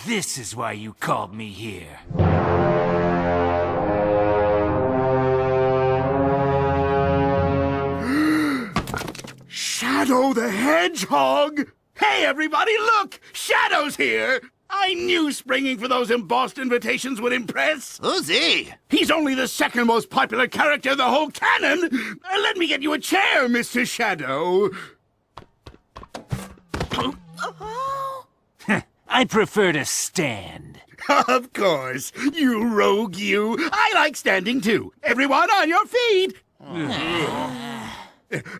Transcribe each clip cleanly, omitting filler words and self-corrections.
this is why you called me here. Shadow the Hedgehog! Hey, everybody, look! Shadow's here! I knew springing for those embossed invitations would impress. Who's he? He's only the second most popular character in the whole canon. Let me get you a chair, Mr. Shadow. I prefer to stand. Of course. You rogue, you. I like standing, too. Everyone on your feet.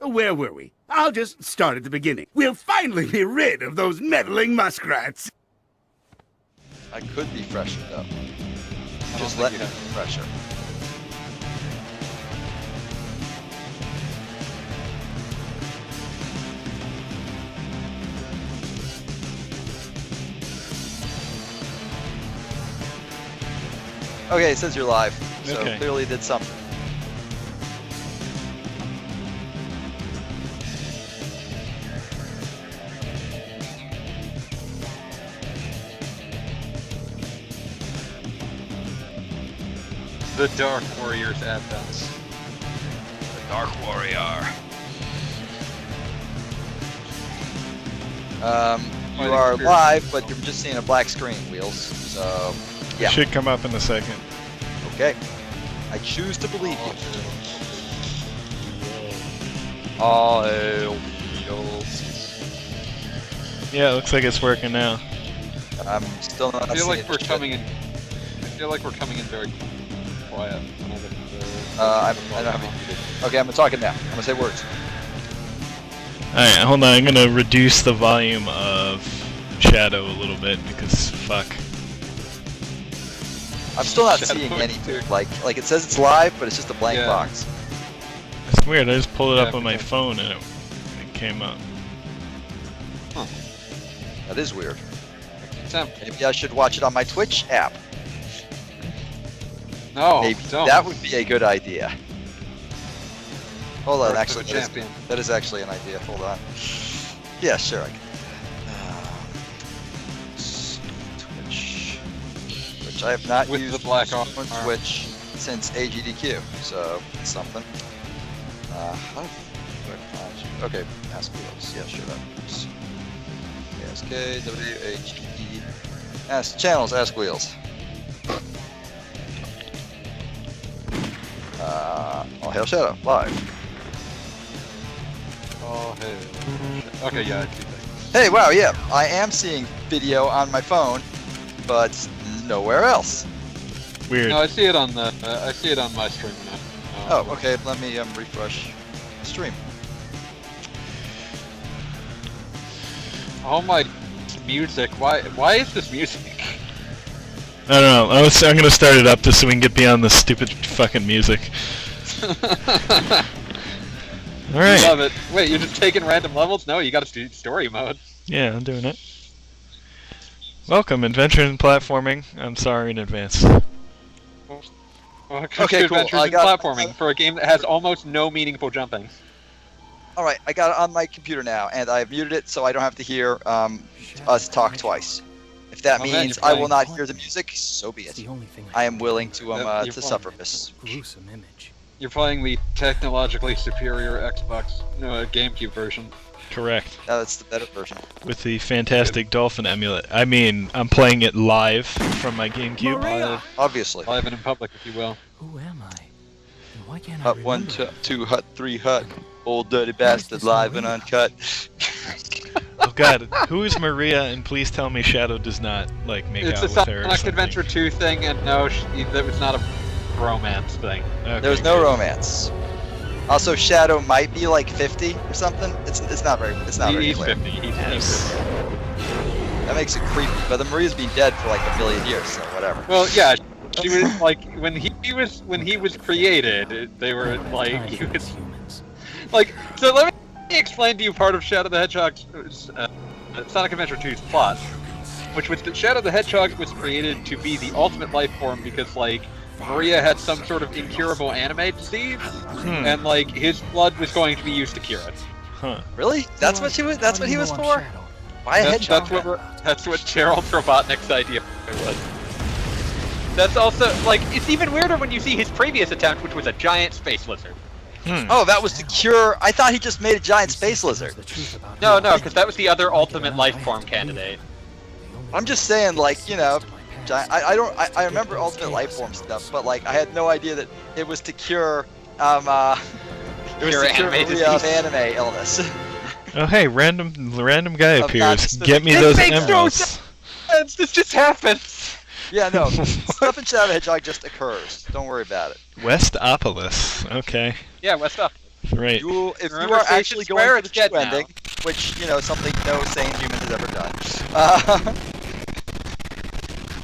Where were we? I'll just start at the beginning. We'll finally be rid of those meddling muskrats. I could be fresher though. Just let me be fresher. Okay, it says you're live, so Okay. clearly did something. The Dark Warrior's advent. The Dark Warrior. You are live, but you're just seeing a black screen, Wheels. So, yeah. Should come up in a second. Okay. I choose to believe you. All hail Wheels. Yeah, it looks like it's working now. I'm still not I feel like seeing we're it. coming in. I feel like we're coming in very quiet. I don't have it muted. Okay, I'm talking now. I'm gonna say words. Alright, hold on, I'm gonna reduce the volume of Shadow a little bit because fuck. I'm still not Shadow seeing too. anything. Like it says it's live, but it's just a blank Yeah. box. It's weird, I just pulled it up Yeah, on my okay. phone and it came up. That is weird. Sam, Maybe I should watch it on my Twitch app. no, Maybe don't. that would be a good idea. Hold on, Birth of actually, a champion. that is actually an idea. Hold on. Yeah, sure. I can. Twitch, which I have not With used the black on arm. Twitch since AGDQ, so it's something. How do I find you? Okay, Ask Wheels. Yeah, sure that works. ASKWHE. Ask channels. Ask Wheels. All Hail Shadow live. Oh, hey. Okay, yeah, I see that. Hey, wow, yeah, I am seeing video on my phone, but nowhere else. Weird. No, I see it on the. I see it on my stream now. Oh, okay, let me refresh the stream. Oh my music! Why is this music? I don't know, I'm gonna start it up just so we can get beyond the stupid fucking music. Alright. Love it. Wait, you're just taking random levels? No, you got to do story mode. Yeah, I'm doing it. Welcome, Adventure in Platforming. I'm sorry in advance. Okay, cool. Adventures I in got- platforming for a game that has almost no meaningful jumping. Alright, I got it on my computer now, and I've muted it so I don't have to hear us talk twice. If that Oh, man, means you're I will playing- not hear the music, so be It's it. the only thing I am willing to Yep, you're to fine. suffer this. gruesome image. You're playing the technologically superior Xbox GameCube version. Correct. That's the better version. With the fantastic Dolphin emulate. I mean, I'm playing it live from my GameCube. Obviously. Live and in public, if you will. Who am I? And why can't I Hut remember? 1, 2, Hut 3, Hut. Old dirty bastard, live and uncut. Oh god, who is Maria? And please tell me Shadow does not like make It's out a with her or Sonic something. Adventure 2 thing, and no, that was not a romance thing. Okay, There's no good. romance. Also, Shadow might be like 50 or something. It's not very He's clear. 50. He's Yes. 50. That makes it creepy. But the Maria's been dead for like a million years, so whatever. Well, yeah, she was like when he was created. They were like he was humans. like. So let me explain to you part of Shadow the Hedgehog's Sonic Adventure 2's plot, which was that Shadow the Hedgehog was created to be the ultimate life form because like Maria had some sort of incurable anime disease, and like his blood was going to be used to cure it. Huh. Really? That's what she was. That's what he was for. Why a hedgehog? That's what Gerald Robotnik's idea was. That's also, like, it's even weirder when you see his previous attempt, which was a giant space lizard. Oh, that was to cure. I thought he just made a giant space lizard. No, because that was the other ultimate life form candidate. I'm just saying, like, you know, I remember ultimate life form stuff, but like I had no idea that it was to cure anime illness. Oh hey, random guy Of appears. non-specific- Get me This those makes no emeralds. sense! This just happens! Yeah, no, stuff in Shadow the Hedgehog just occurs. Don't worry about it. Westopolis. Okay. Yeah, what's up? Right. If you Remember are Station actually Square? going for It's the dead true now. ending, which, you know, something no sane human has ever done.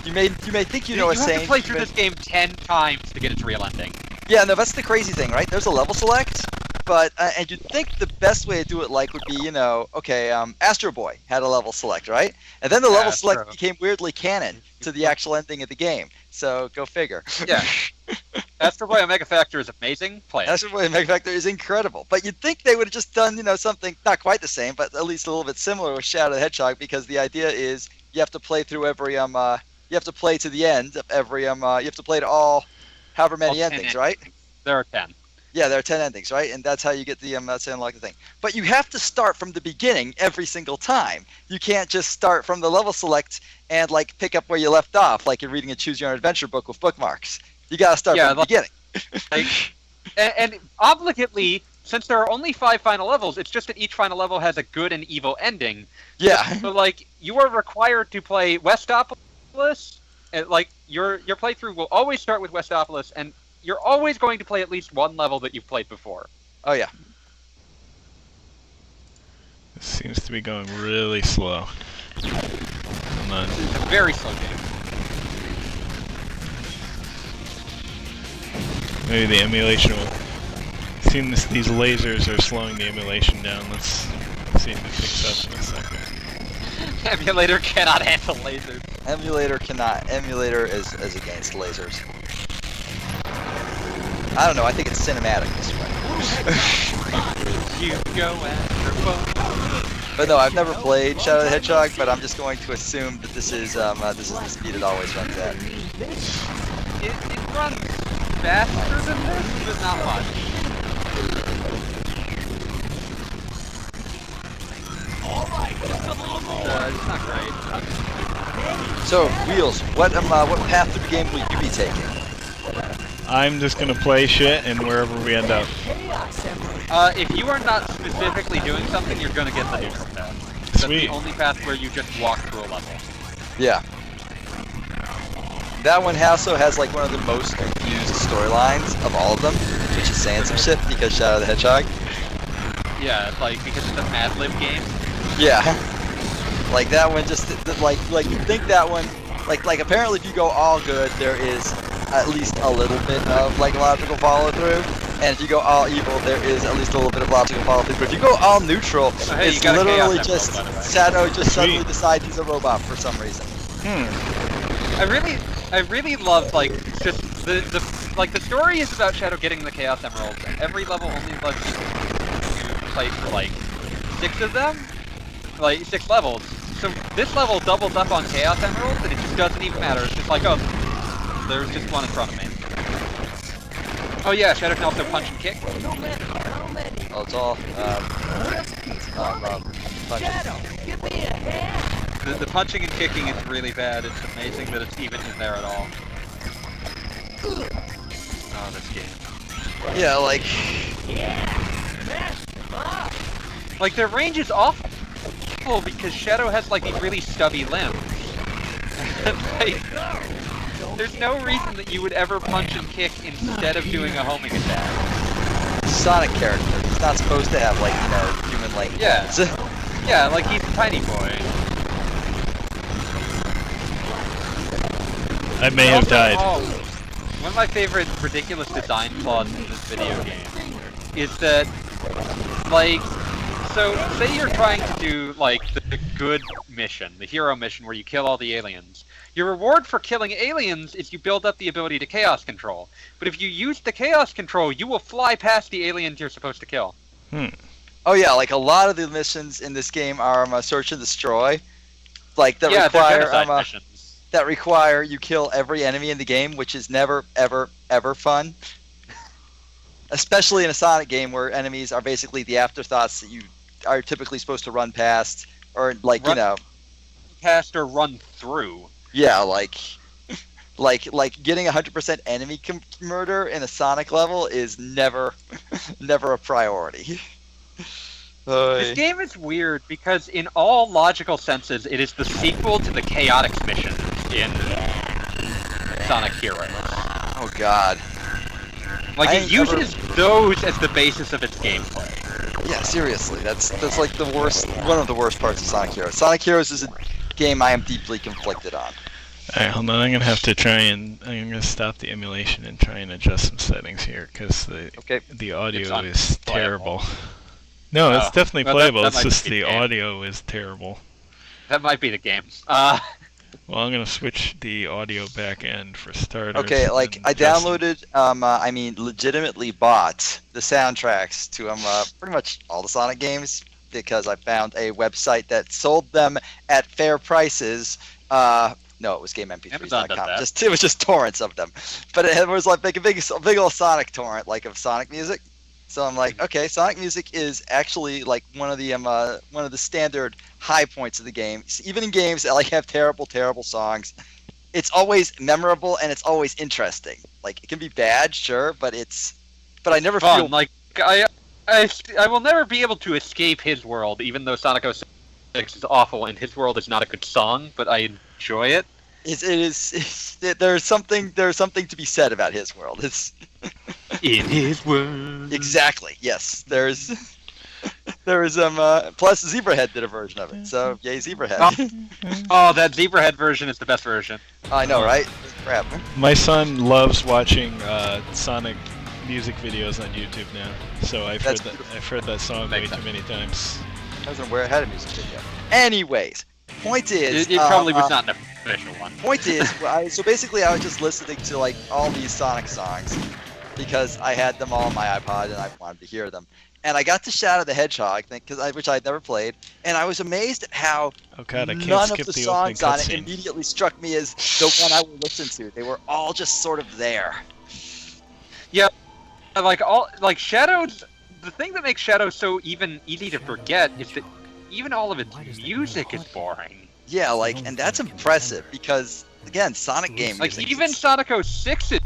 You may think you know a have sane to play through human- this game 10 times to get its real ending. Yeah, no, that's the crazy thing, right? There's a level select, but and you'd think the best way to do it, like, would be, you know, okay, Astro Boy had a level select, right? And then the level select Astro. became weirdly canon to the actual ending of the game. So go figure. Yeah. Astro Boy Omega Factor is amazing. Play it. Astro Boy Mega Factor is incredible, but you'd think they would have just done, you know, something not quite the same, but at least a little bit similar with Shadow the Hedgehog, because the idea is you have to play through every you have to play to the end of every you have to play to all however many All 10 endings, right? There are 10. Yeah, there are 10 endings, right? And that's how you get the that's how you unlock the thing. But you have to start from the beginning every single time. You can't just start from the level select and like pick up where you left off, like you're reading a Choose Your Own Adventure book with bookmarks. You gotta start from the beginning. Like, and obligately, since there are only 5 final levels, it's just that each final level has a good and evil ending. Yeah. So like, you are required to play Westopolis. And, like, your playthrough will always start with Westopolis, and you're always going to play at least one level that you've played before. Oh yeah. This seems to be going really slow. Hold on. It's a very slow game. Maybe the emulation will. Seems these lasers are slowing the emulation down. Let's see if it picks up in a second. Emulator cannot handle lasers. Emulator cannot. Emulator is against lasers. I don't know. I think it's cinematic this way. You go after both. But no, I've never played Shadow the Hedgehog, but I'm just going to assume that this is the speed it always runs at. It runs faster than this, but not much. It's not great. So, Wheels, what path through the game will you be taking? I'm just gonna play shit and wherever we end up. If you are not specifically doing something, you're gonna get the neutral path. That's Sweet. the only path where you just walk through a level. Yeah. That one also has like one of the most confused storylines of all of them, which is saying some shit because Shadow the Hedgehog. Yeah, like, because it's a Mad Lib game. Yeah. Like that one just like you think that one like apparently if you go all good there is at least a little bit of like logical follow through, and if you go all evil there is at least a little bit of logical follow through. But if you go all neutral, hey, it's you got a literally Chaos just Emerald, by the way. Shadow just suddenly Sweet. decides he's a robot for some reason. I really love, like, just the story is about Shadow getting the Chaos Emeralds, and every level only lets you play for like 6 of them, like 6 levels. So this level doubles up on Chaos Emeralds, and it just doesn't even matter. It's just like, oh, there's just one in front of me. Oh yeah, Shadow can also punch and kick. Oh, it's all punching. The punching and kicking is really bad. It's amazing that it's even in there at all. Oh, this game. Yeah, like Like, their range is awful because Shadow has, like, these really stubby limbs. Like, there's no reason that you would ever punch and kick instead of doing a homing attack. Sonic character. He's not supposed to have like, you know, human like Yeah. limbs. Yeah, like, he's a tiny boy. I may have died. One of my favorite ridiculous design flaws in this video game is that, like, so say you're trying to do, like, the good mission, the hero mission where you kill all the aliens. Your reward for killing aliens is you build up the ability to chaos control. But if you use the chaos control, you will fly past the aliens you're supposed to kill. Oh Oh yeah, like a lot of the missions in this game are search and destroy, like that Yeah, they're require genocide missions. that require you kill every enemy in the game, which is never ever fun. Especially in a Sonic game where enemies are basically the afterthoughts that you are typically supposed to run past, or like you know, Past or run through. yeah, like getting 100% enemy murder in a Sonic level is never a priority. This game is weird because in all logical senses, it is the sequel to the Chaotix mission in Sonic Heroes. Oh god. Like, it uses those as the basis of its gameplay. Yeah, seriously, that's like the worst, one of the worst parts of Sonic Heroes. Sonic Heroes is a game I am deeply conflicted on. Alright, hold on, I'm gonna have to I'm gonna stop the emulation and try and adjust some settings here, because the audio is terrible. No, it's definitely well, playable, that it's might just be the the game. audio is terrible. That might be the game. Well, I'm gonna switch the audio back end for starters. Okay, like and I adjust- downloaded, legitimately bought the soundtracks to pretty much all the Sonic games because I found a website that sold them at fair prices. No, it was GameMP3s.com. It was just torrents of them, but it was like a big old Sonic torrent, like of Sonic music. So I'm like, okay, Sonic music is actually like one of the standard high points of the game. Even in games that like have terrible songs, it's always memorable and it's always interesting. Like it can be bad, sure, but I never Fun. feel Like, I will never be able to escape his world, even though Sonic 06 is awful and his world is not a good song, but I enjoy it. There's something to be said about his world. It's In his world. exactly, yes. There's plus Zebrahead did a version of it, so yay Zebrahead. Oh, that Zebrahead version is the best version. I know, right? Crap. My son loves watching Sonic music videos on YouTube now, so I've heard that song way too many times. I wasn't aware I had a music video. Anyways, point is, It probably was not an official one. point is, so basically I was just listening to like all these Sonic songs because I had them all on my iPod and I wanted to hear them. And I got to Shadow the Hedgehog, which I had never played, and I was amazed at how God, I can't none skip of the the opening songs on it cutscene. immediately struck me as the one I would listen to. They were all just sort of there. Like Shadows, the thing that makes Shadow so easy to forget is that even all of its music is boring. Yeah, like, and that's impressive because again, Sonic game Like music even is- Sonic 06's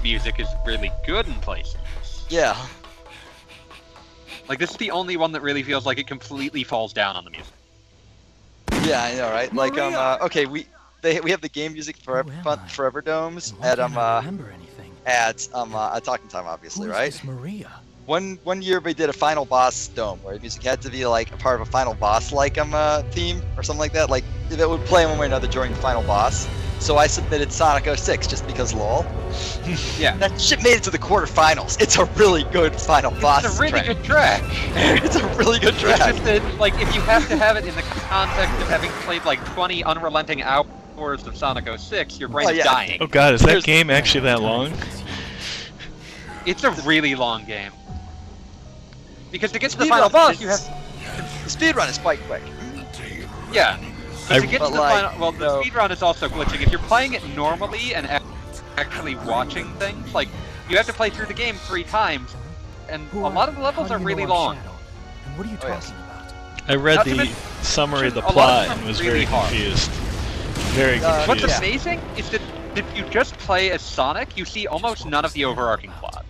music is really good in places. yeah. Like this is the only one that really feels like it completely falls down on the music. Yeah, I know, right? Like, okay, we have the game music forever domes at remember anything. at Talking Time, obviously, Who's right? this Maria? One year we did a final boss dome where the music had to be like a part of a final boss like theme or something like that. Like if it would play one way or another during the final boss. So I submitted Sonic 06 just because lol. Yeah. That shit made it to the quarterfinals. It's a really good final boss. It's a really track. good track. It's a really good It's track. just that, like, if you have to have it in the context of having played like 20 unrelenting hours of Sonic 06, your brain's Oh, yeah. dying. Oh God, is that game actually that long? It's a really long game. Because to get to the Speedrun final boss, is- you have The speedrun is quite quick. yeah. But to get to but the like, final, well, the no. speedrun is also glitching. If you're playing it normally and actually watching things, like you have to play through the game 3 times, and a lot of the levels are really long. And what are you Oh, yes. talking about? I read Not to the mention, summary of the a lot of plot them and was really very hard. confused. Very confused. What's Yeah. amazing is that if you just play as Sonic, you see almost none of the overarching plot.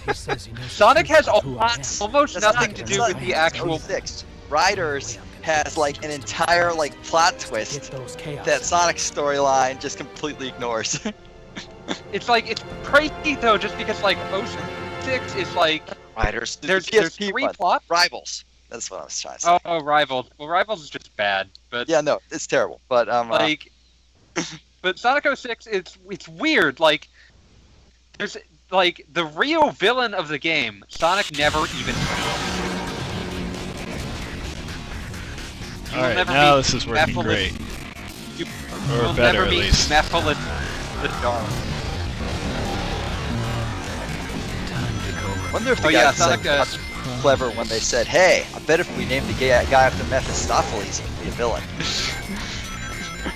He says he knows Sonic the has truth about who I am. almost That's nothing not- to that's do not- with the actual. 06. Riders has like an entire like plot Get twist those chaos. that Sonic's storyline just completely ignores. It's like it's crazy though, just because like 06 is like Riders. the there's PSP 3 one. plot. Rivals. That's what I was trying to say. Oh, Rivals. Well, Rivals is just bad, but Yeah, no, it's terrible. But like, but Sonic 06, it's weird. Like, there's like the real villain of the game. Sonic never even. You will Alright, never now meet this is working Mephiles- great. You Or will better, never at meet least. Mephiles the Dark. wonder if the Oh guy yeah, who sang Sonic. clever when they said, "Hey, I bet if we named the guy after Mephistopheles, he could be a villain."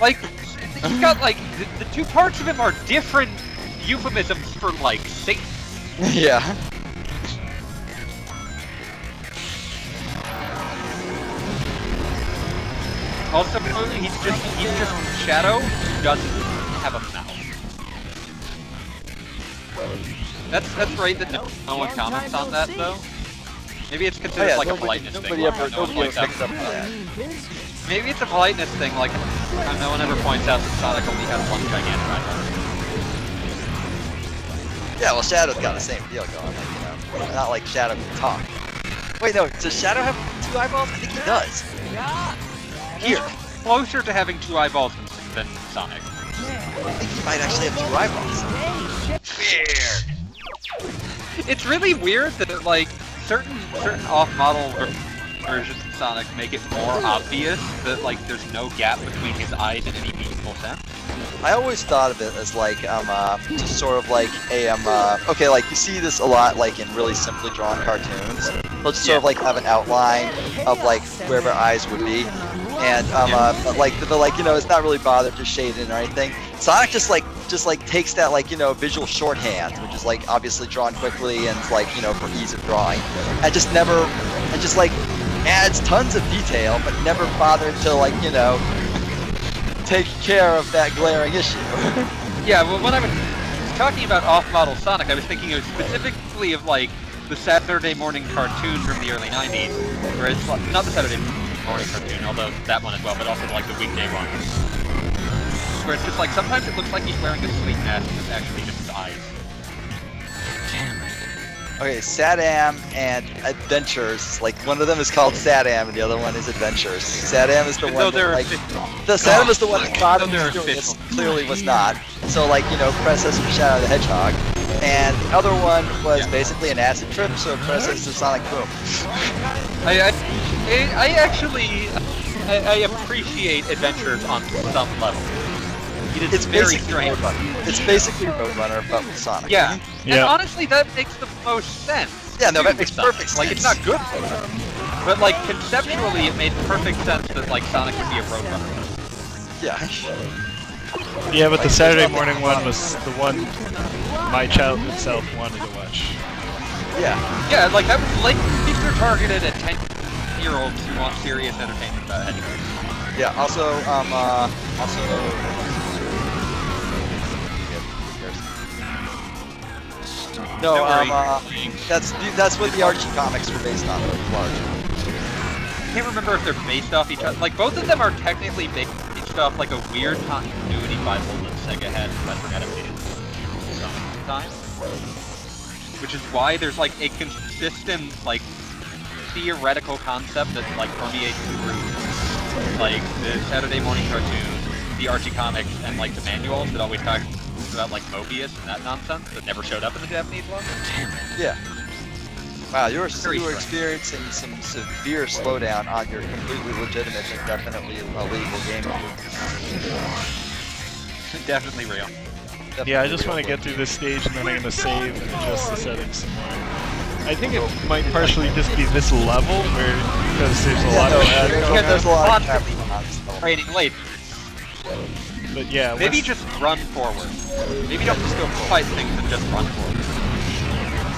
Like, he's got like the two parts of him are different euphemisms for like Satan. Yeah. Also, he's just Shadow who doesn't have a mouth. That's right that no one comments on that though. Maybe it's considered like a politeness thing. Nobody ever picks up on that. Maybe it's a politeness thing, like no one ever points out that Sonic only has one gigantic eyeball. Yeah, well, Shadow's got the same deal going, like, you know, not like Shadow can talk. Wait, no, does Shadow have 2 eyeballs? I think he does. He's closer to having 2 eyeballs than Sonic. I think he might actually have 2 eyeballs. Weird. It's really weird that like certain off-model versions of Sonic make it more obvious that like there's no gap between his eyes in any meaningful sense. I always thought of it as like just sort of like a okay, like you see this a lot like in really simply drawn cartoons. They'll just sort of like have an outline of like where their eyes would be, and but like you know, it's not really bothered to shade in or anything. Sonic just like takes that like, you know, visual shorthand, which is like obviously drawn quickly and like, you know, for ease of drawing, and just like adds tons of detail, but never bothered to like, you know, take care of that glaring issue. Yeah, well, when I was talking about off-model Sonic, I was thinking of specifically of like the Saturday morning cartoon from the early 90s, where it's not the Saturday morning cartoon, although that one as well, but also like the weekday one, where it's just like sometimes it looks like he's wearing a sleep mask, and it's actually just his eyes. Okay, Sadam and Adventures. Like one of them is called Sadam and the other one is Adventures. Sadam is the one that, like, the Sadam is the one that thought he was doing this, clearly was not. So like, you know, Predecessor Shadow the Hedgehog. And the other one was basically an acid trip, so Predecessor Sonic Boom. I actually appreciate Adventures on some level. It's very strange. It's basically Roadrunner, but with Sonic. Yeah. And honestly, that makes the most sense. Yeah, no, that makes perfect sense. Like, it's not good for them. But, like, conceptually, it made perfect sense that, like, Sonic would be a Roadrunner. Yeah. Yeah, but the Saturday morning one was the one my childhood self wanted to watch. Yeah. Yeah, like, that was laser targeted at 10-year-olds who want serious entertainment about it. Yeah, also, no, that's what the Archie comics were based on, large. I can't remember if they're based off each other. Like, both of them are technically based off, like, a weird continuity Bible that Sega had for adapted sometimes. Which is why there's, like, a consistent, like, theoretical concept that, like, permeates through, like, the Saturday morning cartoon, the Archie comics, and, like, the manuals that always talk about like Mobius and that nonsense that never showed up in the Japanese one. Yeah. Wow, you were experiencing some severe slowdown on your completely legitimate and definitely illegal game. Definitely real. Definitely Yeah, I just real. want to get through this stage and then I'm going to save and adjust the settings some more. I think it might partially just be this level where, because there's a lot of there's a lot of constantly training late. But yeah, maybe just run forward. Maybe don't just go fight things and just run forward.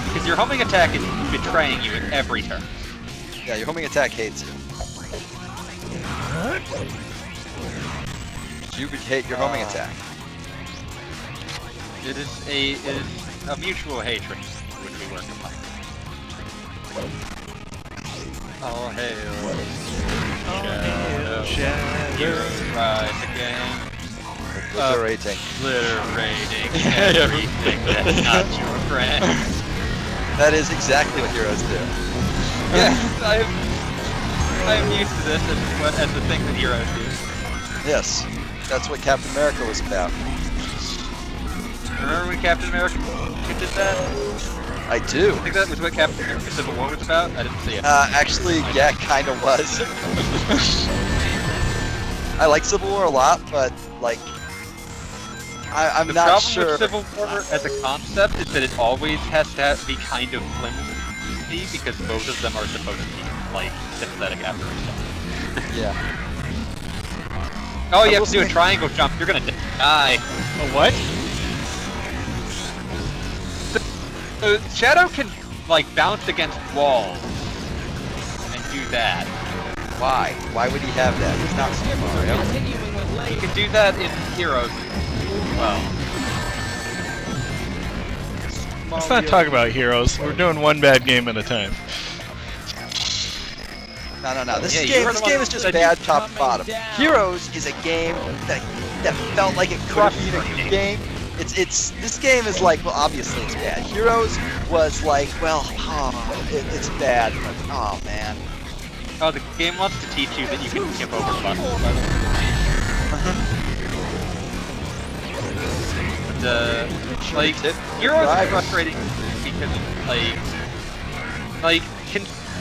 Because your homing attack is betraying you at every turn. Yeah, your homing attack hates you. You would hate your homing attack. It is a mutual hatred which we work upon. All hail Shadow, heroes rise again. Obliterating. Obliterating everything that's not your friend. That is exactly what heroes do. Yes, I am used to this as the thing that heroes do. Yes, that's what Captain America was about. Remember when Captain America did that? I do. I think that was what Captain America Civil War was about. I didn't see it. Actually, yeah, kind of was. I like Civil War a lot, but like, I'm the not problem sure. with Civil War as a concept is that it always has to be kind of flimsy. see because both of them are supposed to be like sympathetic after each Yeah. other. Oh, you have to do a triangle jump. You're gonna die. A what? Shadow can like bounce against walls and do that. Why? Why would he have that? He's not Super Mario. He can do that in Heroes as well. Let's not talk about heroes. We're doing one bad game at a time. No. This Yeah, you game, were this the game one is just that bad top to bottom. Heroes is a game that felt like it could have been a good game. This game is like, well, obviously it's bad. Heroes was like, well, it's bad, but oh man. Oh, the game wants to teach you that you can skip over buttons, by the way. Like, Heroes is frustrating because,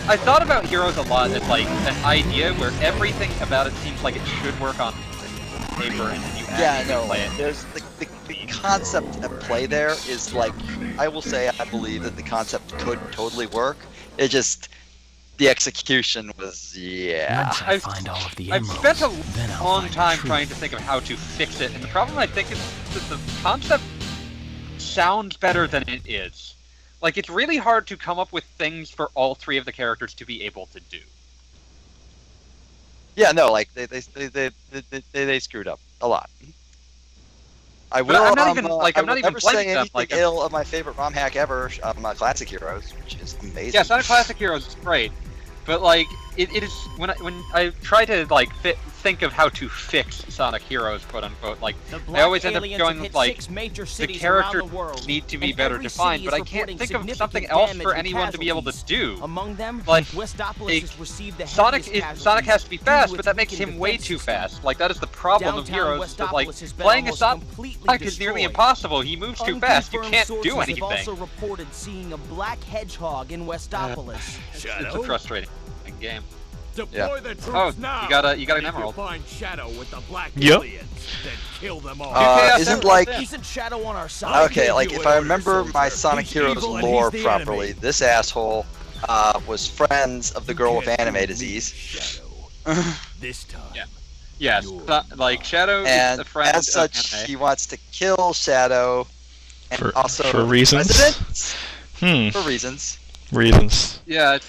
I thought about Heroes a lot as, like, an idea where everything about it seems like it should work on paper and you actually play it. There's the concept at play there is like, I will say I believe that the concept could totally work. It just, the execution was, Once I find all of the I've emeralds, spent a then I'll long find the time truth. trying to think of how to fix it, and the problem I think is that the concept sounds better than it is. Like, it's really hard to come up with things for all three of the characters to be able to do. Yeah, no, like they screwed up a lot. I will. I'm not even I I'm will not even never say blaming them. anything Like, ill of my favorite ROM hack ever, Classic Heroes, which is amazing. yeah, Sonic Classic Heroes is great, but like it is when I try to like think of how to fix Sonic Heroes, quote unquote, like I always end up going with like the characters need to be better defined, but I can't think of something else for anyone to be able to do. Among them, Like, Westopolis has received the Sonic heaviest Sonic has to be fast, due but to that its makes him weakened way defense too system. fast. Like that is the problem of Downtown Heroes. That, like Westopolis has been playing a almost Sonic completely is nearly destroyed. impossible. He moves too fast. You can't Unconfirmed do sources anything. have also reported seeing a black hedgehog in Westopolis. It's a frustrating game. Deploy the troops Oh, now. you got an If emerald. you find Shadow with the black Yep. aliens, then kill them all. Isn't like Isn't Shadow on our side? okay, like if I remember my soldier. Sonic He's Heroes evil and lore he's the properly, enemy. this asshole was friends of the girl with anime disease. Shadow. This time. Yeah. Yes, like Shadow is And a friend as such, of anime. he wants to kill Shadow, and also for reasons? President Hmm. for reasons. Reasons. Yeah,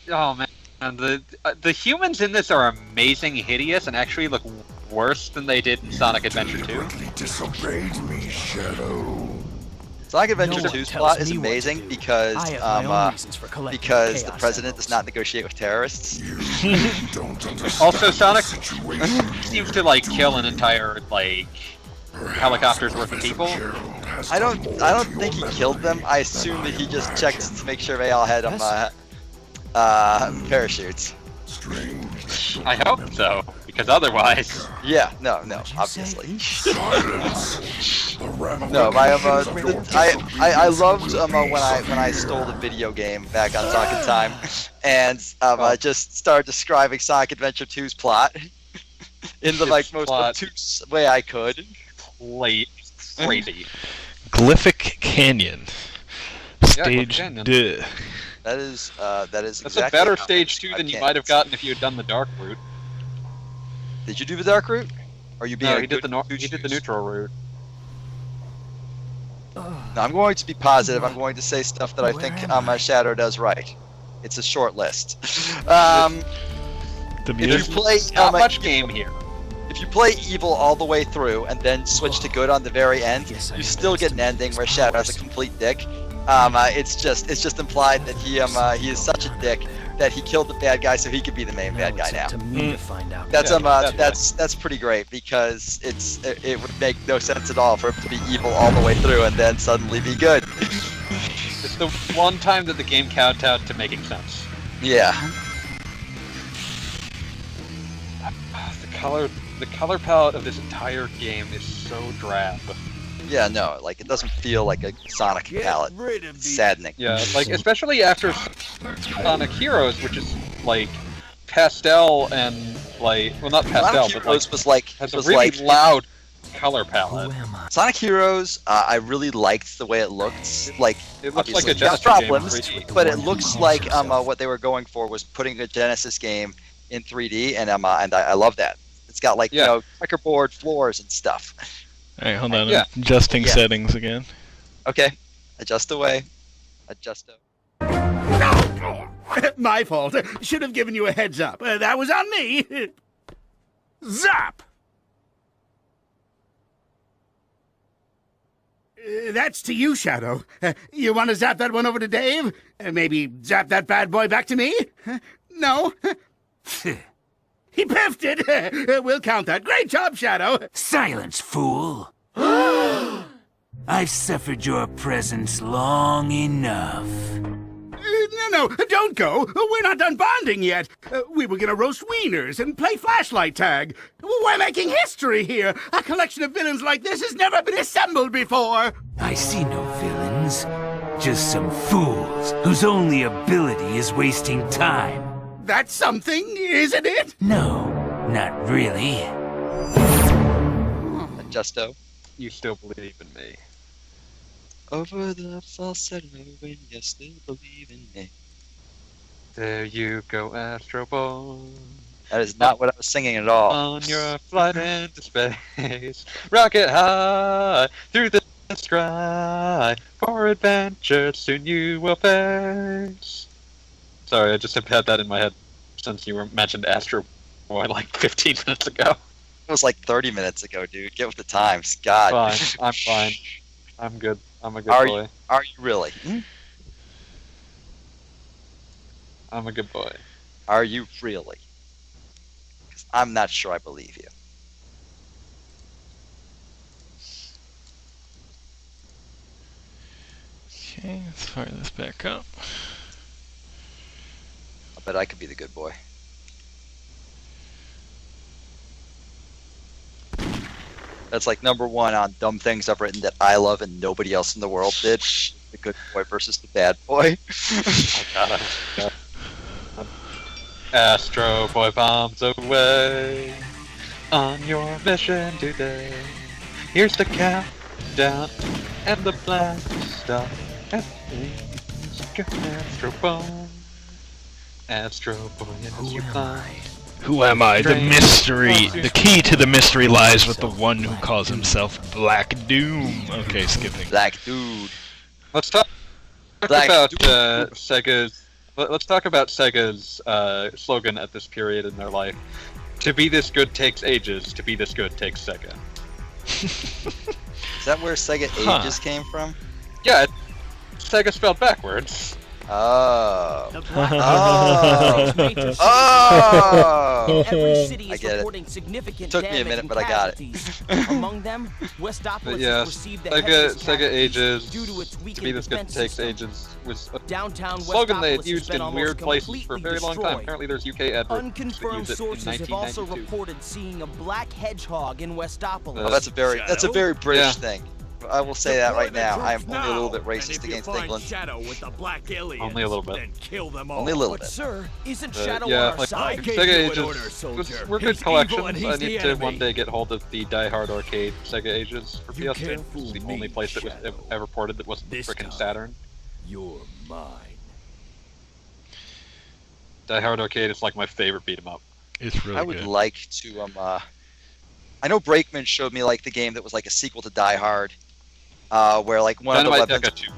oh man, and the humans in this are amazing, hideous, and actually look worse than they did in Sonic Adventure 2. Disobeyed me, Shadow. Sonic Adventure No one 2's tells plot is me what to amazing do. because I have my own reasons for collecting because the chaos president does emeralds. not negotiate with terrorists. Don't understand. Also, Sonic seems to like kill an entire like helicopter's worth of people. I don't think he killed them. I assume that he just checked to make sure they all had parachutes. I hope so, because otherwise, Yeah, no, obviously. No, I loved when I stole the video game back on Sonic in Time, and I just started describing Sonic Adventure 2's plot in the like most plot. obtuse way I could. crazy. Glyphic Canyon. Stage Canyon. 2. That is That's exactly a better how stage I 2 than you can't. might have gotten if you had done the dark route. Did you do the dark route? Or are you being No, a he did good the goose he did the goose? neutral route. No, I'm going to be positive. I'm going to say stuff that I think Shadow does right. It's a short list. The If music. you play Not much game here. if you play evil all the way through and then switch to good on the very end, Yes, I you know still get an ending where Shadow has a complete dick. It's just implied that he is such a dick that he killed the bad guy so he could be the main bad guy it's now. up to me to find out. That's Yeah, that's pretty great because it would make no sense at all for him to be evil all the way through and then suddenly be good. It's the one time that the game kowtowed to making sense. Yeah. The color palette of this entire game is so drab. Yeah, no, like it doesn't feel like a Sonic palette. It's saddening. Yeah, like especially after Sonic Heroes, which is like pastel and like, well, not pastel, Sonic but like Heroes was like has a really loud color palette. Sonic Heroes, I really liked the way it looked. Like, It looks like obviously a got Genesis game in problems, 3D. but it looks like what they were going for was putting a Genesis game in 3D, and I love that. It's got like you know checkerboard floors and stuff. All right, hold on. Yeah. I'm adjusting settings again. Okay, adjust away, adjust. My fault. Should have given you a heads up. That was on me. Zap! That's to you, Shadow. You want to zap that one over to Dave? Maybe zap that bad boy back to me? No? He piffed it. We'll count that. Great job, Shadow. Silence, fool! I've suffered your presence long enough. No, don't go. We're not done bonding yet. We were gonna roast wieners and play flashlight tag. We're making history here. A collection of villains like this has never been assembled before. I see no villains, just some fools whose only ability is wasting time. That's something, isn't it? No, not really. Adjusto. You still believe in me. Over the falsetto, when you still believe in me. There you go, Astro Boy. That is not what I was singing at all. On your flight into space, rocket high through the sky, for adventure soon you will face. Sorry, I just have had that in my head since you mentioned Astro Boy like 15 minutes ago. It was like 30 minutes ago, dude. Get with the times. God. Fine, I'm fine. I'm good. I'm a good boy. Are you really? I'm a good boy. Are you really? 'Cause I'm not sure I believe you. Okay, let's fire this back up. I bet I could be the good boy. That's like #1 on dumb things I've written that I love and nobody else in the world did. The good boy versus the bad boy. Astro Boy bombs away on your mission today. Here's the countdown and the blast off. Astro Boy. Astro Boy as you climb. Who am I? The mystery. The key to the mystery lies with the one who calls himself Black Doom. Okay, skipping. Black dude. Let's talk Black about dude. Sega's. Let's talk about Sega's slogan at this period in their life. To be this good takes ages. To be this good takes Sega. Is that where Sega Ages came from? Yeah, Sega spelled backwards. Oh. Oh. Oh. Every city I is get it. reporting significant Took me a damage minute, and but I got it. casualties. Among them, Westopolis But yeah, has received the heaviest Sega casualties Ages. due to its To be weakened this good defense takes system. ages was a Downtown slogan they had Westopolis has used been in almost weird places for a completely very long time. destroyed. Apparently, there's UK adverts that Unconfirmed use it in sources have also 1992. reported seeing a black hedgehog in Westopolis. Oh, that's a very British Yeah. thing. I will say that right now. I am only a little bit racist against England. Shadow with the black aliens, Only a little bit. then kill them all. Only a little But bit. sir, isn't Shadow Yeah, on our like side? gave Sega you an Ages order, soldier. were good He's evil and collections. he's I the need to one enemy. day get hold of the Die Hard arcade Sega Ages for You PS2. can't fool It's the me, only place that was Shadow. ever ported that wasn't This frickin' time. Saturn. You're mine. Die Hard arcade is like my favorite beat 'em up. It's really I would good. like to I know Brakeman showed me like the game that was like a sequel to Die Hard. Where like one Dynamite of the weapons. Deca 2.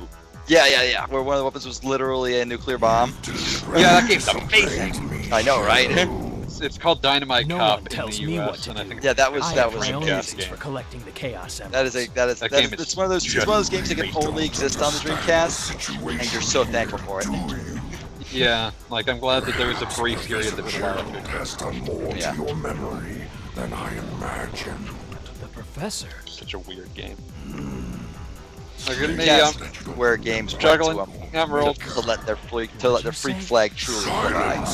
Yeah. Where one of the weapons was literally a nuclear bomb. Yeah, that game's amazing. I know, right? It's called Dynamite No Cop one in tells the me what US, to and I do. think Yeah, that was I that have was my own a reasons game. for collecting the chaos that emeralds. is That game is it's one of those games that can only exist on the Dreamcast, and you're so thankful for it. Yeah, like I'm glad that there was a brief period that would allow it to. Has done more Yeah. to your memory than I imagined. The professor. Such a weird game. Look at me, Dreamcast, where games juggling went to, emerald. to let their freak flag truly fly.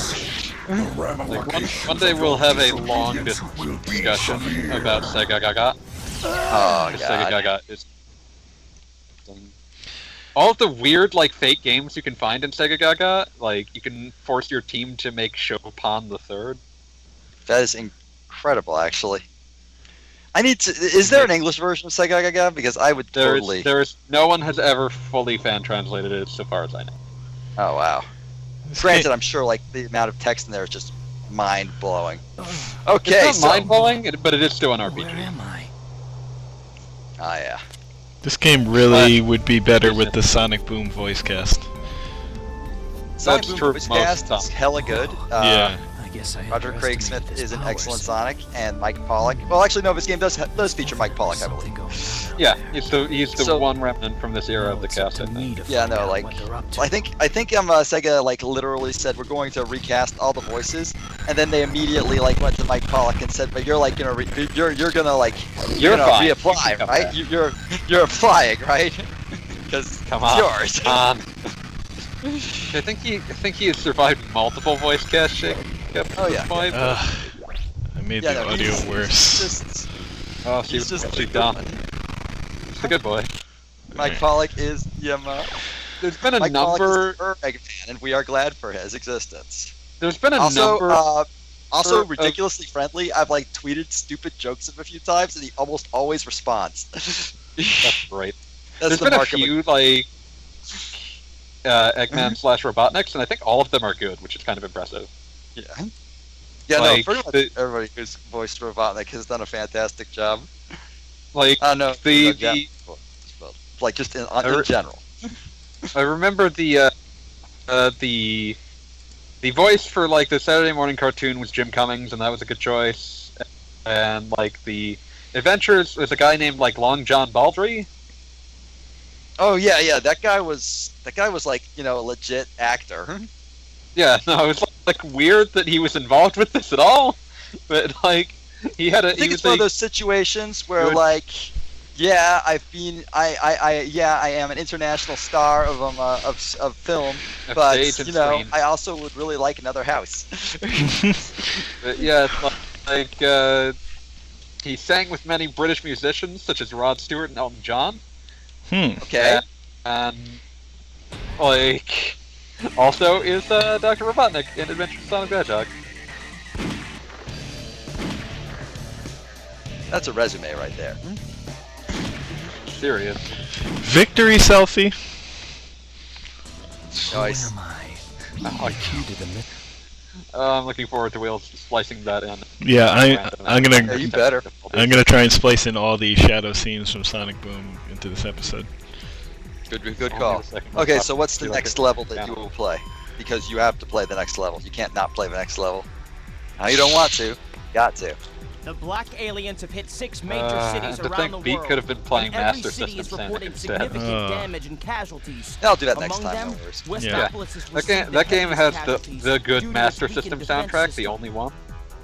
Like one day we'll have a long discussion about Sega Gaga. Oh Sega god. Gaga is all of the weird like fake games you can find in Sega Gaga. Like you can force your team to make Chopin the Third. That is incredible, actually. I need to. Is there an English version of Sega Gaga? Because I would totally. There's no one has ever fully fan translated it, so far as I know. Oh wow. Granted, I'm sure like the amount of text in there is just mind blowing. Okay, It's not mind blowing, but it is still an RPG. Where am I? Ah yeah. This game really would be better with the Sonic Boom voice cast. Sonic That's Boom true voice most cast times. is hella good. Yeah. I guess I Roger Craig underestimated Smith his is an powers. excellent Sonic, and Mike Pollock. Well, actually, no, this game does feature Mike Pollock, I Something believe. going on. Yeah, he's the So- one remnant from this era of the It's up cast. to I think. me to Yeah, find no, out like, what they're up to. I think Sega like literally said we're going to recast all the voices, and then they immediately like went to Mike Pollock and said, but you're like gonna you're gonna like You're gonna fine. reapply, You can right? come You're applying, right? Because Come it's on. yours. Come on. I think he has survived multiple voice cast shakeups Oh, at yeah. this point. I made Yeah, the no, audio he's worse. just Oh, she he's was just actually done. He's a good boy. Mike Pollock is There's been a Mike Pollock number. is the Mega fan, and we are glad for his existence. There's been a Also, number. also of- ridiculously friendly. I've like tweeted stupid jokes at him a few times, and he almost always responds. That's right. That's There's the been a mark of few like Eggman / Robotniks, and I think all of them are good, which is kind of impressive. Yeah. Yeah, no, Like, pretty much the- everybody who's voiced Robotnik has done a fantastic job. Like I don't know. the like just in re- general. I remember the voice for like the Saturday morning cartoon was Jim Cummings, and that was a good choice. And like the Adventures was a guy named like Long John Baldry. Oh yeah, that guy was like a legit actor. Yeah, no, it was like weird that he was involved with this at all, but like he had a. I think he it's was one of a- those situations where good- like, yeah, I am an international star of film, Of but stage and you know, screen. I also would really like another house. But yeah, it's like he sang with many British musicians such as Rod Stewart and Elton John. Okay. And like also is Dr. Robotnik in Adventures of Sonic the Hedgehog. That's a resume right there. Serious. Victory selfie. Nice. Where am I? Oh, Key to the myth. I'm looking forward to Will splicing that in. Yeah, I'm Yeah, gonna you better. try and splice in all the shadow scenes from Sonic Boom into this episode. Good call. Okay, so what's the next level that you will play? Because you have to play the next level. You can't not play the next level. Now you don't want to. You got to. The black aliens have hit 6 major I cities have to around think the Beat world. could have been playing and every Master city System is Sonic reporting instead. significant damage and casualties. I'll do that next Among time. them, No worries. Westopolis has That game, received that the game heaviest has casualties the good due to Master its System weakened defense soundtrack, the system. only one.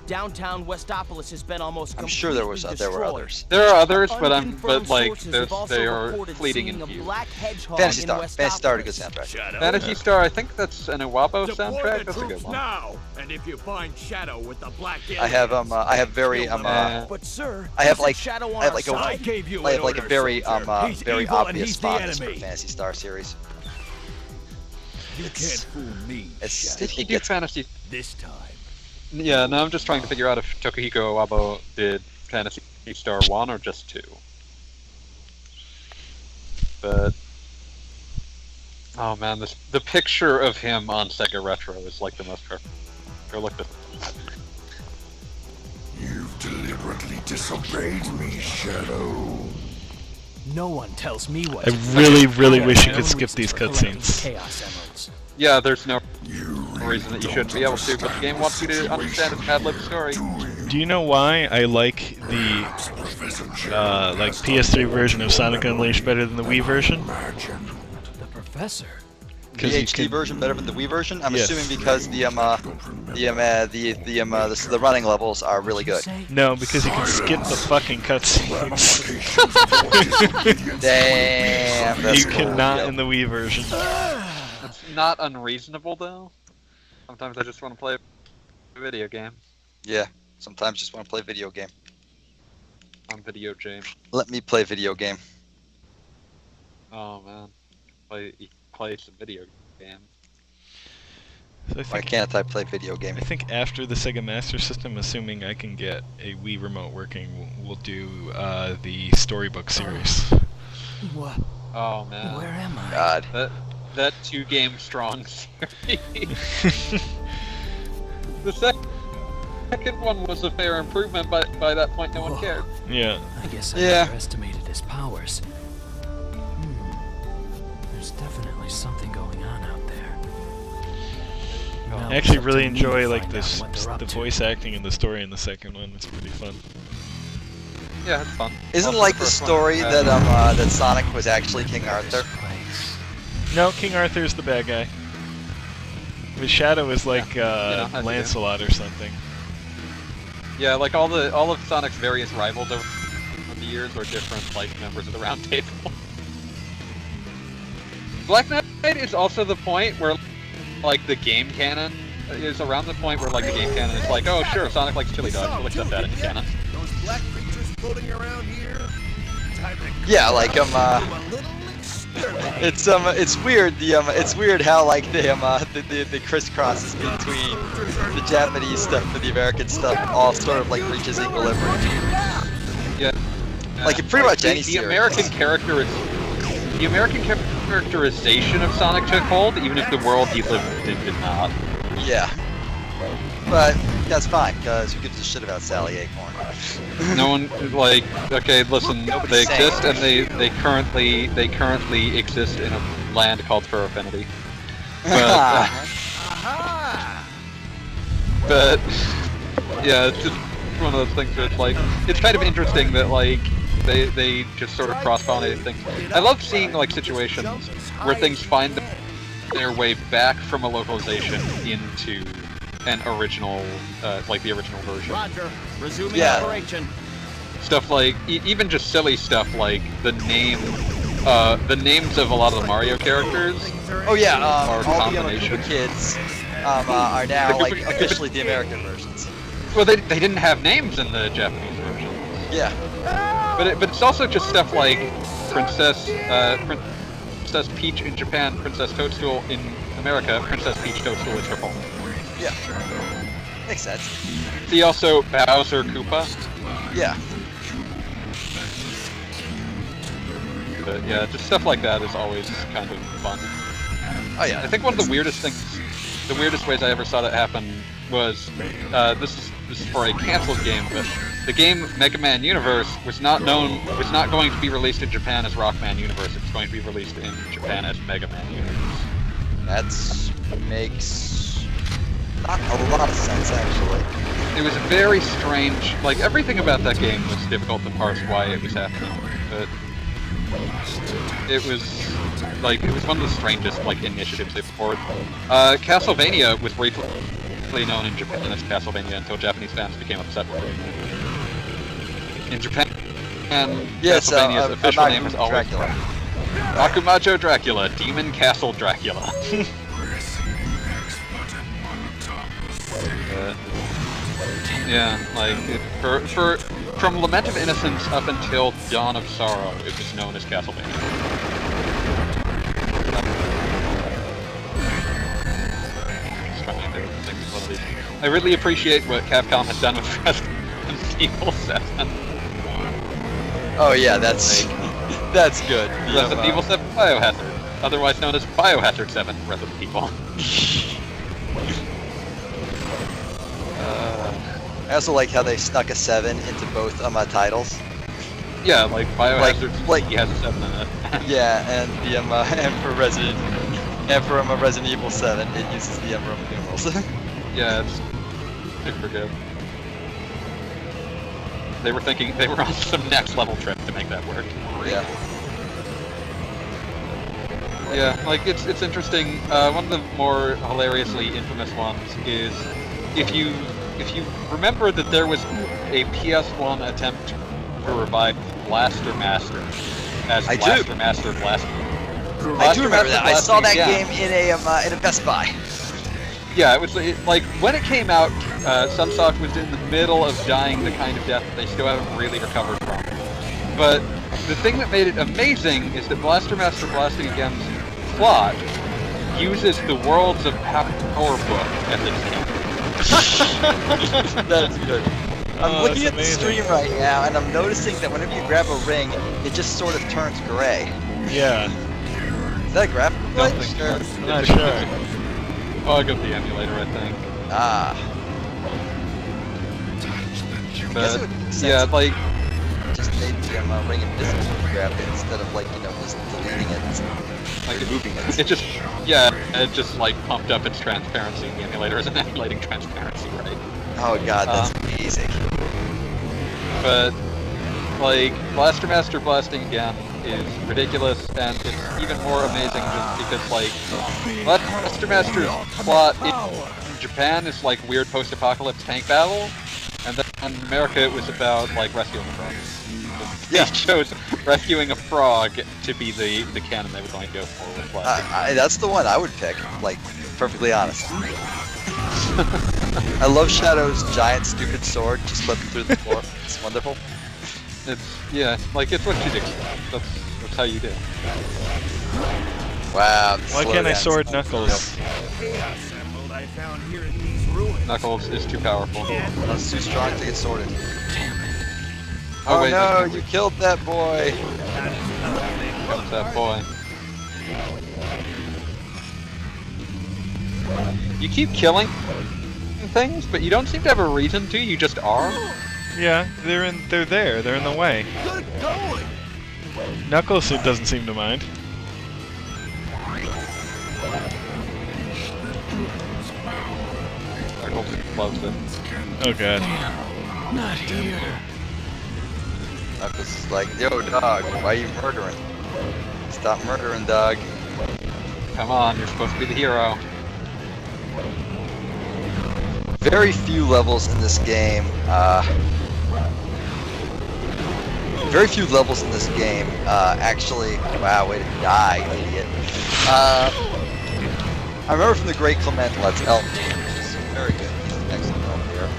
Downtown Westopolis has been almost I'm sure there were destroyed. others. There are others, but Unconfirmed like sources have also they are reported fleeting seeing and a few. black hedgehog Fantasy in Star. Fantasy Star had a good Westopolis. soundtrack. Fantasy Star, I think that's an Iwabo soundtrack. That's a good one. Now, and if you find Shadow with the black I have I have very But sir, I have there's a like shadow on I have our like side. I have like a very He's very evil and obvious he's the fondness for enemy. Fantasy Star series. You can't fool me, It's, Did he it do gets Fantasy? this time. Yeah, no, I'm just trying to figure out if Tokuhiko Iwabo did Fantasy Star 1 or just 2. But oh man, the picture of him on Sega Retro is like the most perfect. Go look at. You've deliberately disobeyed me, Shadow. No one tells me what I to do. really I wish have you my could own skip reasons these for collecting cutscenes. Chaos Emeralds. Yeah, there's no You reason that you shouldn't be don't able to, but the game understand wants you to understand its Mad Lib story. Do you know why I like the like PS3 version of Sonic Unleashed better than the Wii version? The professor. the you HD can- version better than the Wii version. I'm Yes. assuming because the running levels are really good. No, because you can skip the fucking cutscenes. Damn, that's You cool. cannot Yep. in the Wii version. It's not unreasonable though. Sometimes I just want to play a video game Yeah, sometimes just want to play video game. on video game. Let me play video game. Oh man, play some video game. So Why can't I play video games? I think after the Sega Master System, assuming I can get a Wii remote working, we'll do the storybook series. What? Oh man. Where am I? God. That 2-game strong series. The second one was a fair improvement, but by that point no one cared. Yeah. I guess I Yeah. underestimated his powers. There's definitely something going on out there. Now I actually it's up to really me enjoy to like find this out what they're up the to. voice acting and the story in the second one. It's pretty fun. Yeah, it's fun. Isn't Also, like the first one, story that that Sonic was actually King Arthur? No, King Arthur's the bad guy. But Shadow is like I do. Lancelot or something. Yeah, like all of Sonic's various rivals over the years are different, like members of the Round Table. Black Knight is also the point where, like, the game canon is around the point where, like, the game canon is like, oh sure, Sonic likes chili dogs, we'll accept that into canon. Those black creatures floating around here. Time to Yeah, like do a little exterminate. it's weird. It's weird how like the crisscrosses between the Japanese stuff and the American stuff all sort of like reaches equilibrium. Yeah. Like in pretty much the, any the series. American characterization of Sonic took hold, even if the world he lived in did not. Yeah. But that's fine, because who gives a shit about Sally Acorn? No one, like, okay, listen, they exist and they currently exist in a land called Fur Affinity. But yeah, it's just one of those things where it's like, it's kind of interesting that like they just sort of cross-pollinate things. I love seeing like situations where things find their way back from a localization into an original, like the original version. Roger. Resuming Yeah. operation. Stuff like, even just silly stuff like the names of a lot of the Mario characters. Oh yeah, Or all the combination. Koopa kids are now The like Koopa- officially the American versions. Well, they didn't have names in the Japanese version. Yeah. But it's also just stuff like Princess Peach in Japan, Princess Toadstool in America, Princess Peach Toadstool is her home. Yeah. Makes sense. See also Bowser Koopa. Yeah. But yeah, just stuff like that is always kind of fun. Oh yeah. I think one of the weirdest ways I ever saw that happen was, this is for a canceled game, but the game Mega Man Universe was not going to be released in Japan as Rockman Universe. It was going to be released in Japan as Mega Man Universe. That makes not a lot of sense actually. It was very strange. Like everything about that game was difficult to parse why it was happening, but it was one of the strangest like initiatives they put. Castlevania was briefly known in Japan as Castlevania until Japanese fans became upset with it. In Japan, Yes, Castlevania's official name is Amakumajo always Dracula. Akumajo Dracula, Demon Castle Dracula. Yeah, like from Lament of Innocence up until Dawn of Sorrow, it was known as Castlevania. I really appreciate what Capcom has done with Resident Evil 7. Oh yeah, that's good. Resident Evil 7 Biohazard, otherwise known as Biohazard 7 Resident Evil. I also like how they snuck a 7 into both titles. Yeah, like Biohazard Like- he has a 7 in it. Yeah, and the and for Resident Evil 7, it uses the Roman numerals. Yeah, it's super good. They were on some next level trip to make that work. Yeah. Yeah, like it's interesting. One of the more hilariously infamous ones is if you remember that there was a PS1 attempt to revive Blaster Master as I do. Blaster Master Blaster. I do remember that. I saw that yeah. game in a Best Buy. Yeah, it was like when it came out, Sunsoft was in the middle of dying the kind of death that they still haven't really recovered from. But the thing that made it amazing is that Blaster Master Blasting Again's plot uses the Worlds of Power book as its key. That's good. I'm Oh, looking that's at the amazing. stream right now, and I'm noticing that whenever you grab a ring, it just sort of turns gray. Yeah, Is that a graphical glitch? Or- I'm not sure. Bug of the emulator, I think. Ah. guess it But would make sense yeah, if like just made the ring invisible when you grabbed it instead of like, you know, just deleting it and removing it. it just like pumped up its transparency. The emulator isn't emulating transparency, right? Oh god, that's amazing. But like Blaster Master blasting again is ridiculous, and it's even more amazing just because like Blaster Master's plot in Japan is like weird post-apocalypse tank battle, and then in America it was about like rescuing a frog. They chose rescuing a frog to be the canon they were going to go for with Blaster. That's the one I would pick, like, perfectly honest. I love Shadow's giant stupid sword just flipping through the floor. It's wonderful. Like it's what you do. That's how you do. Wow. Why can't I sword Knuckles? I found here in these ruins. Knuckles is too powerful. That's too strong to get sorted. Oh, Oh wait, no, you killed that boy! Comes that boy. You keep killing things, but you don't seem to have a reason to. You just are. Yeah, they're there. They're in the way. Good going. Knuckles doesn't seem to mind. Knuckles loves it. Oh god. Not here. Knuckles is like, yo dog, why are you murdering? Stop murdering, dog. Come on, you're supposed to be the hero. Very few levels in this game, actually, wow, way to die, idiot. I remember from the Great Clement Let's Elm, which is very good, he's an excellent elm here.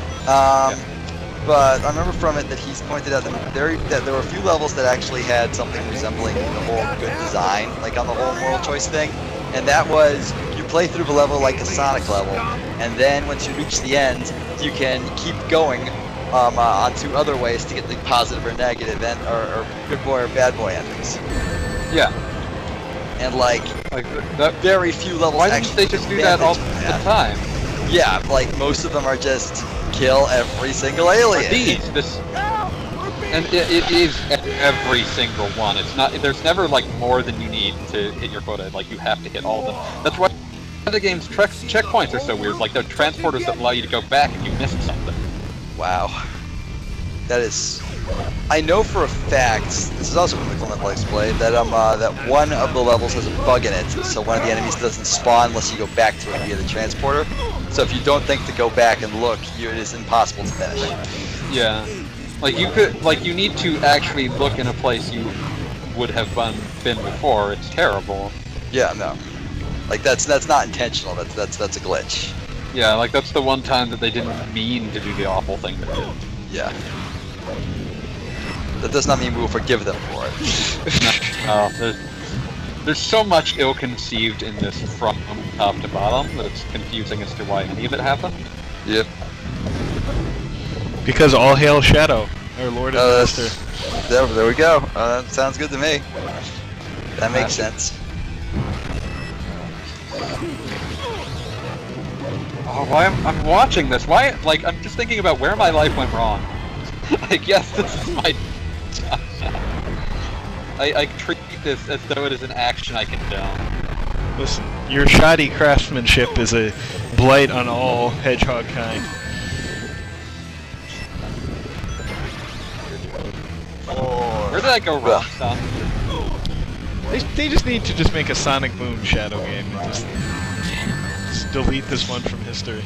But I remember from it that he's pointed out that there were a few levels that actually had something resembling the whole good design, like on the whole moral choice thing, and that was, you play through the level like a Sonic level, and then once you reach the end, you can keep going on two other ways to get the positive or negative end, or good boy or bad boy endings. Yeah. And like that. very few levels. Why didn't actually they just do that all the time? Yeah, like most of them are just kill every single alien. And it is every single one. It's not. There's never like more than you need to hit your quota. Like you have to hit all of them. That's why the game's checkpoints are so weird. Like the transporters that allow you to go back if you missed something. Wow. That is... I know for a fact, this is also from the Clement Let's Play, that that one of the levels has a bug in it, so one of the enemies doesn't spawn unless you go back to it via the transporter. So if you don't think to go back and look, it is impossible to finish. Yeah. Like you could, like you need to actually look in a place you would have been before. It's terrible. Yeah, no. Like that's not intentional. That's a glitch. Yeah, like that's the one time that they didn't mean to do the awful thing they did. Yeah. That does not mean we will forgive them for it. No, there's so much ill-conceived in this from top to bottom that it's confusing as to why any of it happened. Yep. Because all hail Shadow, our Lord and Master. There we go. That sounds good to me. That makes sense. Oh, why I'm watching this? Why? Like, I'm just thinking about where my life went wrong. Like, yes, this is my job. I treat this as though it is an action I condone. Listen, your shoddy craftsmanship is a blight on all hedgehog kind. Where did I go wrong, son? They just need to just make a Sonic Boom Shadow game and just delete this one from history.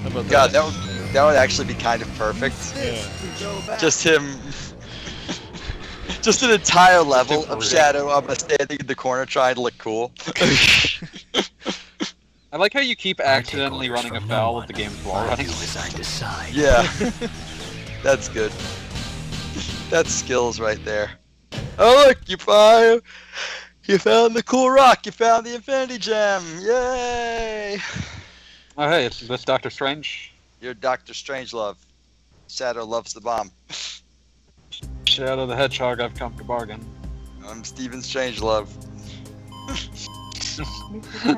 How about God, that? that would actually be kind of perfect. Yeah. Just him. Just an entire level of Shadow standing in the corner trying to look cool. I like how you keep accidentally running afoul of the game's wall running. Yeah. That's good. That's skills right there. Oh look, you fire! You found the cool rock. You found the Infinity Gem. Yay! Oh, hey, is this Doctor Strange? You're Dr. Strangelove. Shadow loves the bomb. Shadow the Hedgehog, I've come to bargain. I'm Stephen Strangelove.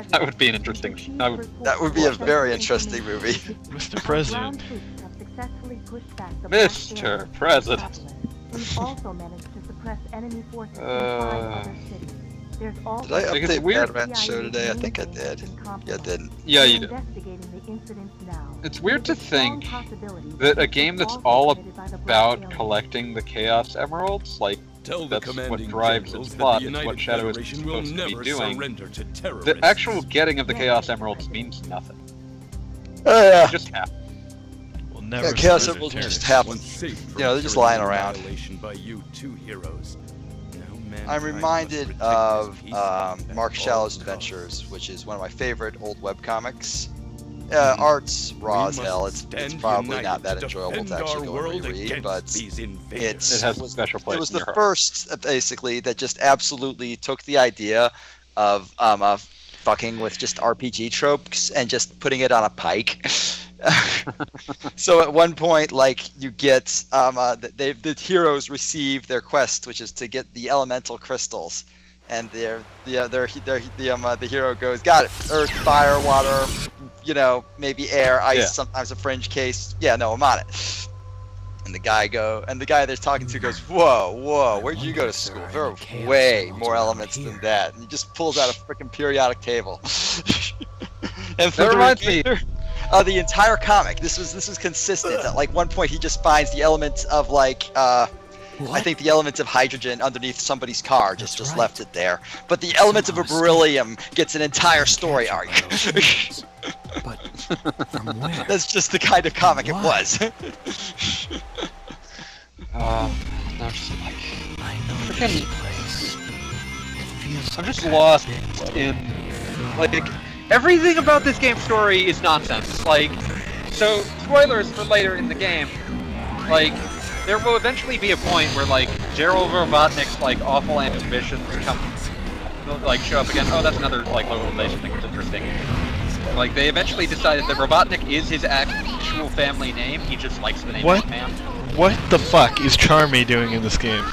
That would be an interesting. That would be a very interesting movie. Mr. President. Mr. President. We've also managed to suppress enemy forces in 5 other cities. There's also Did I think it's update weird. Batman's show today? I think I did. Yeah, I didn't. Yeah, you did. investigating the incidents now. It's weird to There's a strong think possibility that a game that's all committed by the Black about Alien. collecting the Chaos Emeralds, like, Tell the that's what commanding drives generals its that plot, the it's what United Shadow is Federation will supposed to be never doing. surrender to The terrorists. actual getting of the Chaos Emeralds means nothing. Oh yeah. It just happens. We'll never Yeah, Chaos surrender Emeralds to just terrorists. happen. Once safe from You know, they're just lying tyranny and around. annihilation by you two heroes. Now I'm mankind reminded must of protect his peace at Mark all Shallow's costs. Adventures, which is one of my favorite old webcomics. Art's raw We as hell. must It's stand probably united not that to enjoyable to defend actually our go and world reread, against but these invaders. it's It has a special place it was in the your heart. first basically that just absolutely took the idea of fucking with just RPG tropes and just putting it on a pike. So at one point, like, you get the heroes receive their quest, which is to get the elemental crystals, and the hero goes, got it, earth, fire, water, you know, maybe air, ice, Yeah. sometimes a fringe case. Yeah, no, I'm on it. And the guy they're talking to goes, whoa, where'd you go to school? There are way more elements than that. And he just pulls out a freaking periodic table. And for That the reminds me- remainder of the entire comic, this was consistent. At like one point, he just finds the elements of like I think the elements of hydrogen underneath somebody's car, just right. left it there. But the elements of beryllium gets an entire story arc. But from where? That's just the kind of comic it Why? was. I'm just like, I know Freaking- this place. It feels I'm like just I've lost been in, like, everything about this game's story is nonsense. Like, so, spoilers for later in the game, like, there will eventually be a point where, like, Gerald Robotnik's, like, awful ambitions come, like, show up again. Oh, that's another, like, localization thing that's interesting. Like, they eventually decided that Robotnik is his actual family name, he just likes the name What? Eggman. What the fuck is Charmy doing in this game?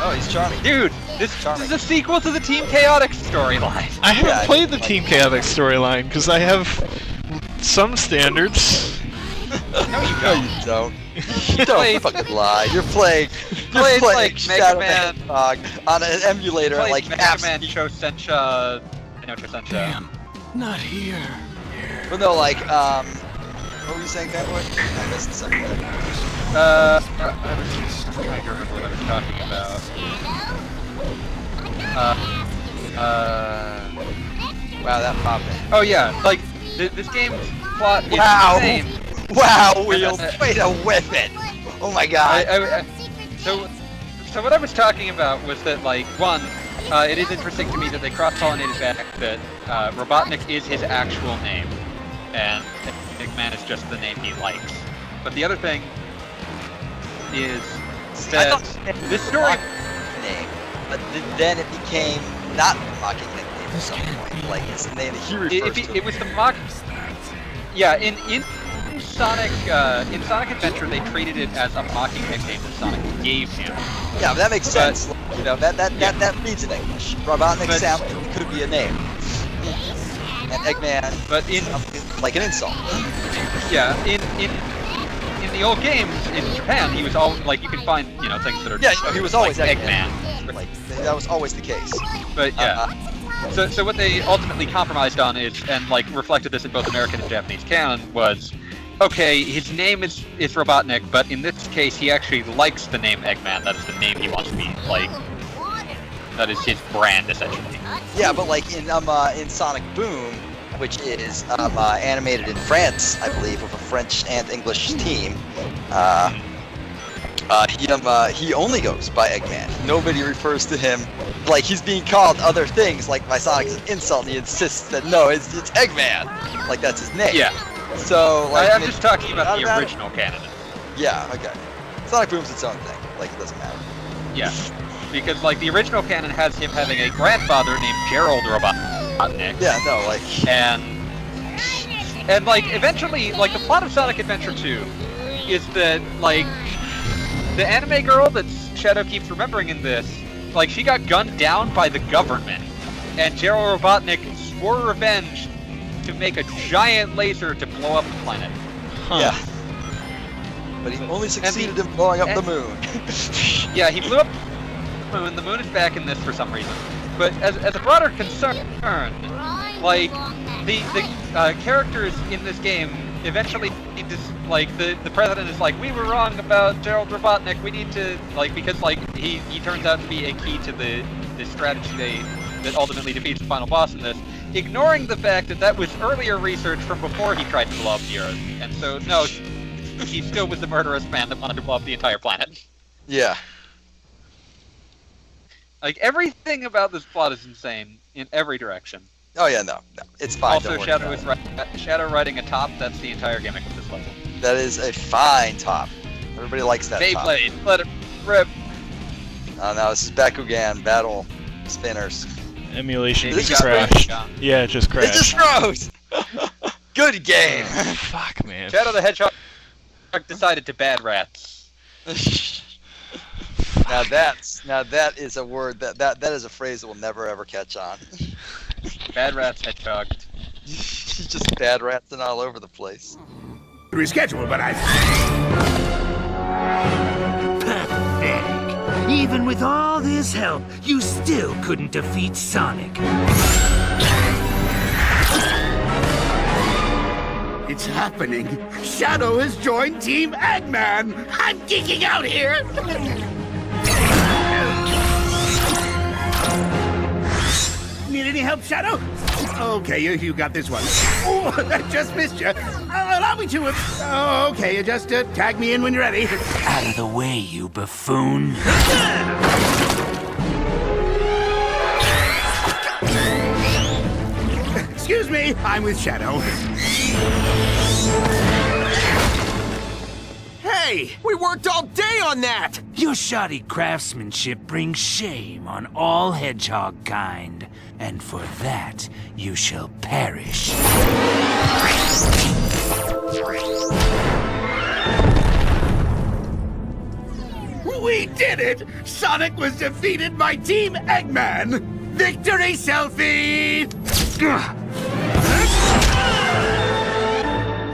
Oh, he's charming. Dude, this is a sequel to the Team Chaotix storyline. I haven't Yeah, played the like- Team Chaotix storyline because I have some standards. No, you No, don't. you don't. You don't played- fucking lie. You're playing played, like, Shadow the Mega Man. Hedgehog on an emulator, Played like Mega half Man speed. Chosencha. I know Chosencha. Damn, not here. Well, no, like, what were you saying, Catboy? I missed something there. I was just trying to remember what I was talking about. Wow, that popped in. Oh yeah, like this game's plot is Wow. insane. Wow, Wheels, way to whip it! Oh my god. So what I was talking about was that, like, one, it is interesting to me that they cross-pollinated back that Robotnik is his actual name, and Eggman is just the name he likes. But the other thing is that this story. Name, but then it became not the mocking nickname at some point. Like, it's the name that he refers to. It was the mock. Yeah, in Sonic Adventure, they treated it as a mocking nickname that Sonic gave him. Yeah, that makes But- sense. You know, that reads in English. Robotnik But- sound could be a name. And Eggman, But in like an insult. yeah, in the old games in Japan, he was all like, you can find, you know, things that are Yeah, you know, he was always like Eggman. Eggman. Like, that was always the case. But yeah. So what they ultimately compromised on is, and like reflected this in both American and Japanese canon, was, okay, his name is Robotnik, but in this case he actually likes the name Eggman. That is the name he wants to be, like, that is his brand essentially. Yeah, but like in Sonic Boom, which is animated in France, I believe, with a French and English team, he only goes by Eggman. Nobody refers to him like he's being called other things, like by Sonic as an insult. And he insists that no, it's Eggman, like that's his name. Yeah. So like, I'm just talking about the Not original canon. Yeah, okay. Sonic Boom's its own thing. Like, it doesn't matter. Yeah. because like the original canon has him having a grandfather named Gerald Robotnik. Yeah, no, like and like eventually, like the plot of Sonic Adventure 2 is that like the anime girl that Shadow keeps remembering in this, like she got gunned down by the government, and Gerald Robotnik swore revenge to make a giant laser to blow up the planet. Yeah. But he only succeeded in blowing up the moon. Yeah, he blew up the moon. The moon is back in this for some reason. But as a broader concern, like the characters in this game eventually need to, like the president is like, we were wrong about Gerald Robotnik. We need to, like, because like he turns out to be a key to the strategy that ultimately defeats the final boss in this, ignoring the fact that that was earlier research from before he tried to blow up the Earth. And so, no, he still was the murderous man that wanted to blow up the entire planet. Yeah. Like, everything about this plot is insane in every direction. Oh yeah, no, it's fine. Also, Shadow riding a top, that's the entire gimmick of this level. That is a fine top. Everybody likes that top. Beyblade, let it rip. Oh no, this is Bakugan Battle Spinners. Emulation It just crashed. Yeah, it just crashed. It just froze! Good game! Fuck, man. Shadow the Hedgehog decided to bad rats. Now that is a word that is a phrase that will never ever catch on. Bad rats hedgehogged. Just bad ratsing all over the place. Reschedule, but I... Pathetic. Even with all this help, you still couldn't defeat Sonic. It's happening. Shadow has joined Team Eggman. I'm geeking out here. Need any help, Shadow? Okay, you got this one. Oh, I just missed you. Allow me to... okay, just tag me in when you're ready. Out of the way, you buffoon. Excuse me, I'm with Shadow. Hey, we worked all day on that! Your shoddy craftsmanship brings shame on all hedgehog kind, and for that you shall perish. We did it! Sonic was defeated by Team Eggman! Victory selfie!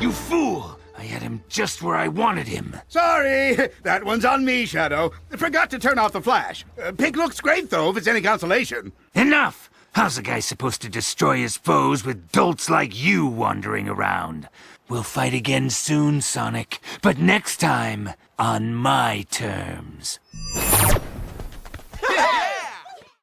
You fool! I had him just where I wanted him. Sorry, that one's on me, Shadow. Forgot to turn off the flash. Pink looks great, though, if it's any consolation. Enough! How's a guy supposed to destroy his foes with dolts like you wandering around? We'll fight again soon, Sonic, but next time on my terms.